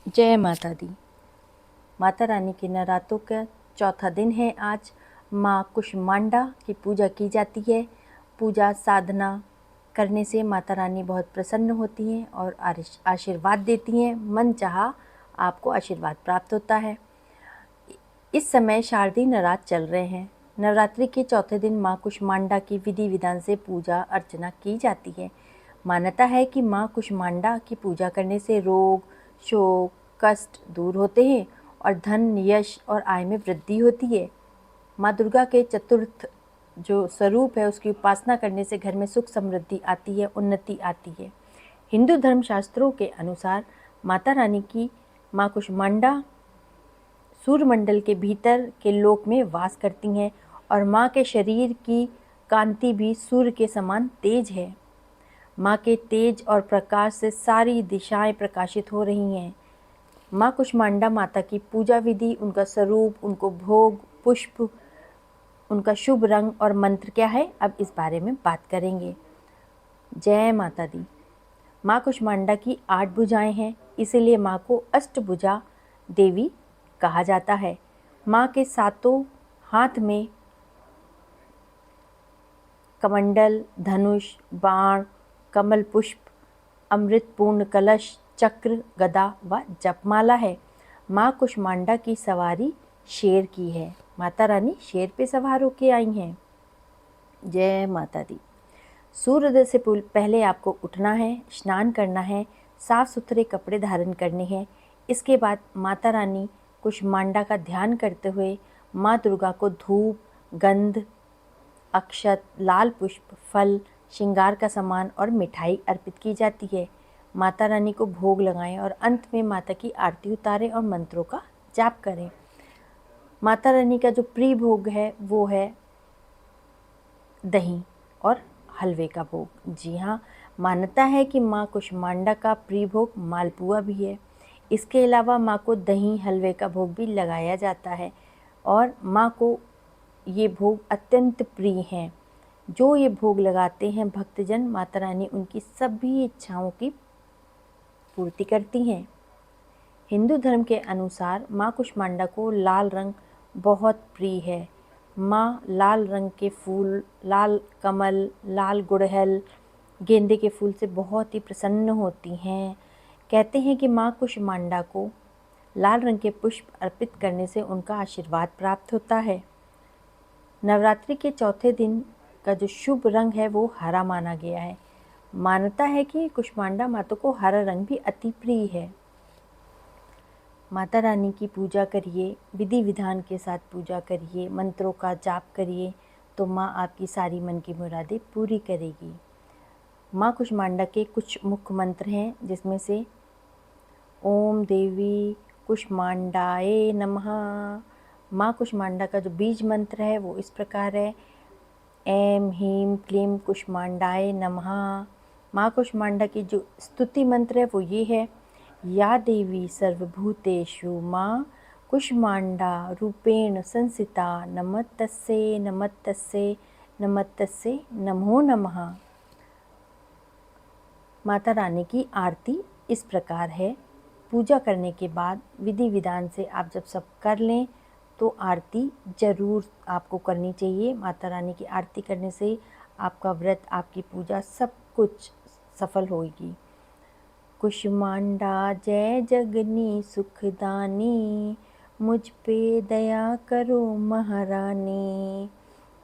जय माता दी। माता रानी के नवरात्रों का चौथा दिन है आज। माँ कुष्मांडा की पूजा की जाती है। पूजा साधना करने से माता रानी बहुत प्रसन्न होती हैं और आशीर्वाद देती हैं। मन चाहा आपको आशीर्वाद प्राप्त होता है। इस समय शारदीय नवरात्र चल रहे हैं। नवरात्रि के चौथे दिन माँ कुष्मांडा की विधि विधान से पूजा अर्चना की जाती है। मान्यता है कि माँ कुष्मांडा की पूजा करने से रोग, शोक, कष्ट दूर होते हैं और धन, यश और आय में वृद्धि होती है। माँ दुर्गा के चतुर्थ जो स्वरूप है उसकी उपासना करने से घर में सुख समृद्धि आती है, उन्नति आती है। हिंदू धर्मशास्त्रों के अनुसार माता रानी की माँ कुष्मांडा सूर्यमंडल के भीतर के लोक में वास करती हैं और माँ के शरीर की कांति भी सूर्य के समान तेज है। माँ के तेज और प्रकाश से सारी दिशाएं प्रकाशित हो रही हैं। माँ कुष्मांडा माता की पूजा विधि, उनका स्वरूप, उनको भोग, पुष्प, उनका शुभ रंग और मंत्र क्या है, अब इस बारे में बात करेंगे। जय माता दी। माँ कुष्मांडा की 8 भुजाएं हैं, इसीलिए माँ को अष्टभुजा देवी कहा जाता है। माँ के सातों हाथ में कमंडल, धनुष, बाण, कमल पुष्प, अमृतपूर्ण कलश, चक्र, गदा व जपमाला है। माँ कुष्मांडा की सवारी शेर की है। माता रानी शेर पे सवार होके आई हैं। जय माता दी। सूर्योदय से पहले आपको उठना है, स्नान करना है, साफ सुथरे कपड़े धारण करने हैं। इसके बाद माता रानी कुष्मांडा का ध्यान करते हुए माँ दुर्गा को धूप, गंध, अक्षत, लाल पुष्प, फल, श्रृंगार का सामान और मिठाई अर्पित की जाती है। माता रानी को भोग लगाएं और अंत में माता की आरती उतारें और मंत्रों का जाप करें। माता रानी का जो प्रिय भोग है वो है दही और हलवे का भोग। जी हाँ, मान्यता है कि माँ कुष्मांडा का प्रिय भोग मालपुआ भी है। इसके अलावा माँ को दही हलवे का भोग भी लगाया जाता है और माँ को ये भोग अत्यंत प्रिय हैं। जो ये भोग लगाते हैं भक्तजन, माता रानी उनकी सभी इच्छाओं की पूर्ति करती हैं। हिंदू धर्म के अनुसार माँ कुष्मांडा को लाल रंग बहुत प्रिय है। माँ लाल रंग के फूल, लाल कमल, लाल गुड़हल, गेंदे के फूल से बहुत ही प्रसन्न होती हैं। कहते हैं कि माँ कुष्मांडा को लाल रंग के पुष्प अर्पित करने से उनका आशीर्वाद प्राप्त होता है। नवरात्रि के चौथे दिन का जो शुभ रंग है वो हरा माना गया है। मान्यता है कि कुष्मांडा माता को हरा रंग भी अति प्रिय है। माता रानी की पूजा करिए, विधि विधान के साथ पूजा करिए, मंत्रों का जाप करिए, तो माँ आपकी सारी मन की मुरादें पूरी करेगी। माँ कुष्मांडा के कुछ मुख्य मंत्र हैं, जिसमें से ओम देवी कुष्मांडाए नमः। माँ कुष्मांडा का जो बीज मंत्र है वो इस प्रकार है, ऐं ह्रीं क्लीं कुष्मांडाय नमः। माँ कुष्मांडा की जो स्तुति मंत्र है वो ये है, या देवी सर्वभूतेषु माँ कुष्मांडा रूपेण संस्थिता नमस्तस्यै नमस्तस्यै नमस्तस्यै नमो नमः। माता रानी की आरती इस प्रकार है। पूजा करने के बाद विधि विधान से आप जब सब कर लें तो आरती ज़रूर आपको करनी चाहिए। माता रानी की आरती करने से आपका व्रत, आपकी पूजा सब कुछ सफल होगी। कुष्मांडा जय जगनी सुखदानी, मुझ पे दया करो महारानी।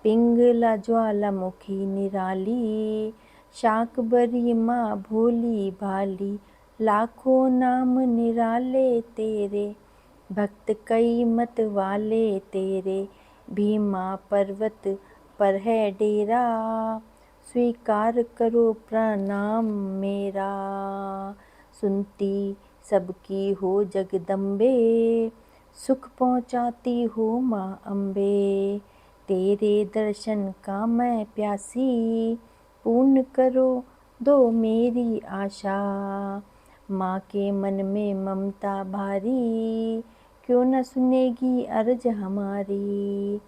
पिंगला ज्वालामुखी निराली, शाकंभरी माँ भोली भाली। लाखों नाम निराले तेरे, भक्त कई मत वाले तेरे। भीमा पर्वत पर है डेरा, स्वीकार करो प्रणाम मेरा। सुनती सबकी हो जगदम्बे, सुख पहुँचाती हो माँ अम्बे। तेरे दर्शन का मैं प्यासी, पूर्ण करो दो मेरी आशा। माँ के मन में ममता भारी, क्यों न सुनेगी अर्ज हमारी।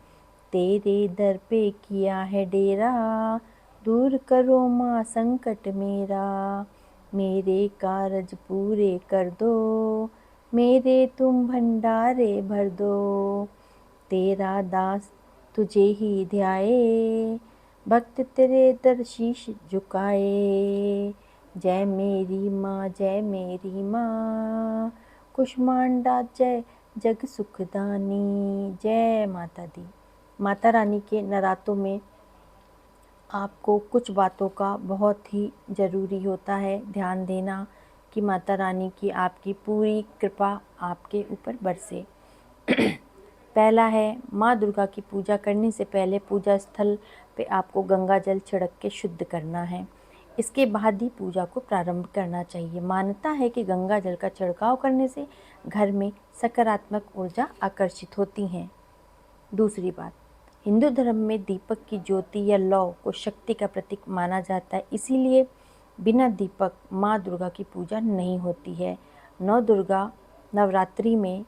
तेरे दर पे किया है डेरा, दूर करो माँ संकट मेरा। मेरे कारज पूरे कर दो, मेरे तुम भंडारे भर दो, तेरा दास तुझे ही ध्याए, भक्त तेरे दर शीश झुकाए। जय मेरी माँ, जय मेरी माँ, कुष्मांडा जय जग सुखदानी। जय माता दी। माता रानी के नरातों में आपको कुछ बातों का बहुत ही ज़रूरी होता है ध्यान देना कि माता रानी की आपकी पूरी कृपा आपके ऊपर बरसे। पहला है, माँ दुर्गा की पूजा करने से पहले पूजा स्थल पे आपको गंगा जल छिड़क के शुद्ध करना है। इसके बाद ही पूजा को प्रारंभ करना चाहिए। मान्यता है कि गंगा जल का छिड़काव करने से घर में सकारात्मक ऊर्जा आकर्षित होती है। दूसरी बात, हिंदू धर्म में दीपक की ज्योति या लौ को शक्ति का प्रतीक माना जाता है, इसीलिए बिना दीपक माँ दुर्गा की पूजा नहीं होती है। नवरात्रि में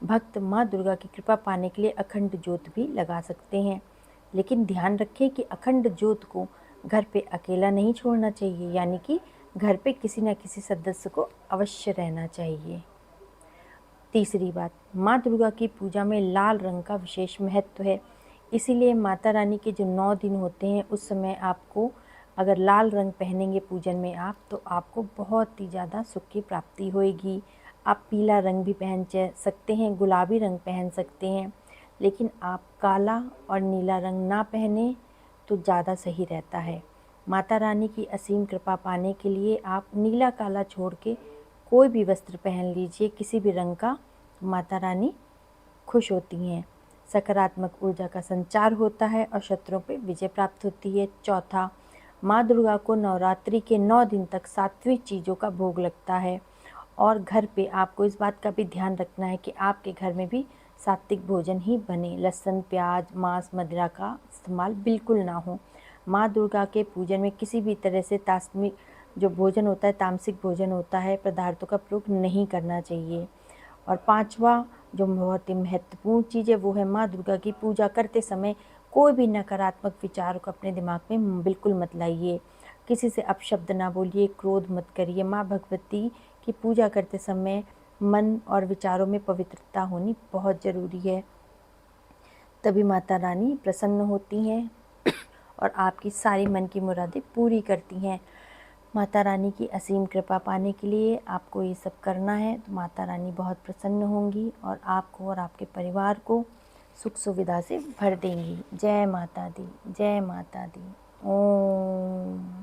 भक्त माँ दुर्गा की कृपा पाने के लिए अखंड ज्योत भी लगा सकते हैं, लेकिन ध्यान रखें कि अखंड ज्योत को घर पे अकेला नहीं छोड़ना चाहिए, यानी कि घर पे किसी न किसी सदस्य को अवश्य रहना चाहिए। तीसरी बात, माँ दुर्गा की पूजा में लाल रंग का विशेष महत्व है, इसीलिए माता रानी के जो 9 दिन होते हैं उस समय आपको अगर लाल रंग पहनेंगे पूजन में आप, तो आपको बहुत ही ज़्यादा सुख की प्राप्ति होएगी। आप पीला रंग भी पहन सकते हैं, गुलाबी रंग पहन सकते हैं, लेकिन आप काला और नीला रंग ना पहने तो ज़्यादा सही रहता है। माता रानी की असीम कृपा पाने के लिए आप नीला काला छोड़ के कोई भी वस्त्र पहन लीजिए किसी भी रंग का, माता रानी खुश होती हैं। सकारात्मक ऊर्जा का संचार होता है और शत्रुओं पे विजय प्राप्त होती है। चौथा, माँ दुर्गा को नवरात्रि के 9 दिन तक सात्विक चीज़ों का भोग लगता है और घर पे आपको इस बात का भी ध्यान रखना है कि आपके घर में भी सात्विक भोजन ही बने। लहसुन, प्याज, मांस, मदिरा का इस्तेमाल बिल्कुल ना हो। माँ दुर्गा के पूजन में किसी भी तरह से तामसिक जो भोजन होता है, तामसिक भोजन होता है, पदार्थों का प्रयोग नहीं करना चाहिए। और पांचवा जो बहुत ही महत्वपूर्ण चीज़ है वो है, माँ दुर्गा की पूजा करते समय कोई भी नकारात्मक विचार को अपने दिमाग में बिल्कुल मत लाइए। किसी से अपशब्द ना बोलिए, क्रोध मत करिए। माँ भगवती की पूजा करते समय मन और विचारों में पवित्रता होनी बहुत ज़रूरी है, तभी माता रानी प्रसन्न होती हैं और आपकी सारी मन की मुरादें पूरी करती हैं। माता रानी की असीम कृपा पाने के लिए आपको ये सब करना है, तो माता रानी बहुत प्रसन्न होंगी और आपको और आपके परिवार को सुख सुविधा से भर देंगी। जय माता दी, जय माता दी। ओम।